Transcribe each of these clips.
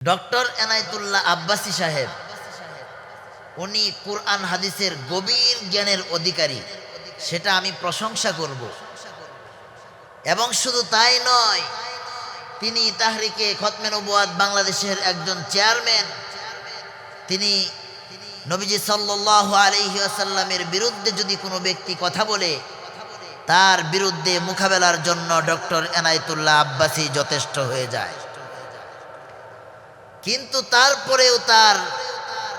Doctor Enayetullah Abbasi সাহেব উনি কুরআন হাদিসের গভীর জ্ঞানের অধিকারী, সেটা আমি প্রশংসা করব। এবং শুধু তাই নয়, তিনি তাহরিকে খতমে নবুয়াত বাংলাদেশের একজন চেয়ারম্যান। তিনি নবীজি সাল্লাল্লাহু আলাইহি ওয়াসাল্লামের বিরুদ্ধে যদি কোনো ব্যক্তি কথা বলে, তার বিরুদ্ধে মোকাবেলার জন্য ডক্টর এনায়েতুল্লাহ আব্বাসী যথেষ্ট হয়ে যায়। কিন্তু তারপরেও তার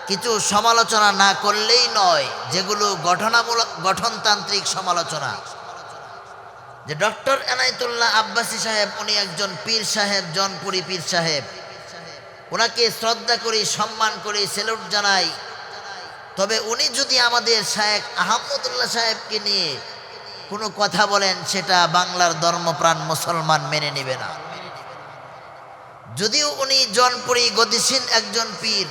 কিছু সমালোচনা না করলেই নয়, যেগুলো গঠনতান্ত্রিক সমালোচনা। যে ডক্টর এনায়েতুল্লাহ আব্বাসী সাহেব উনি একজন পীর সাহেব, জনপুরি পীর সাহেব। ওনাকে শ্রদ্ধা করি, সম্মান করি, স্যালুট জানাই। তবে উনি যদি আমাদের শায়েখ আহমদুল্লাহ সাহেবকে নিয়ে কোনো কথা বলেন, সেটা বাংলার ধর্মপ্রাণ মুসলমান মেনে নেবে না। যদিও উনি জনপুরি গতিশীল একজন পীর,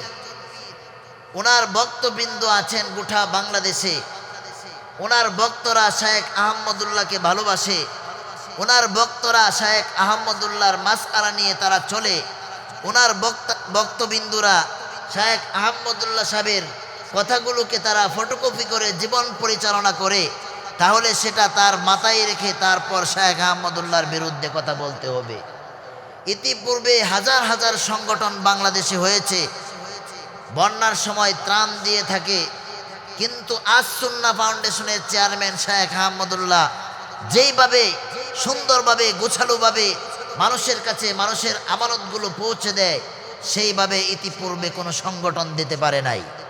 ওনার ভক্তবৃন্দ আছেন গোটা বাংলাদেশে। ওনার ভক্তরা শায়েখ আহমদুল্লাহকে ভালোবাসে। ওনার ভক্তরা শায়েখ আহমদুল্লাহর মাসআলা নিয়ে তারা চলে। ওনার ভক্তবিন্দুরা শায়েখ আহমদুল্লাহ সাহেবের কথাগুলোকে তারা ফটোকপি করে জীবন পরিচালনা করে। তাহলে সেটা তার মাথায় রেখে তারপর শায়েখ আহমদুল্লাহর বিরুদ্ধে কথা বলতে হবে। ইতিপূর্বে হাজার হাজার সংগঠন বাংলাদেশে হয়েছে, বন্যার সময় ত্রাণ দিয়ে থাকে। কিন্তু আজ সুন্নাহ ফাউন্ডেশনের চেয়ারম্যান শায়েখ আহমদুল্লাহ যেইভাবে সুন্দরভাবে গোছালোভাবে মানুষের কাছে মানুষের আমানতগুলো পৌঁছে দেয়, সেইভাবে ইতিপূর্বে কোনো সংগঠন দিতে পারে নাই।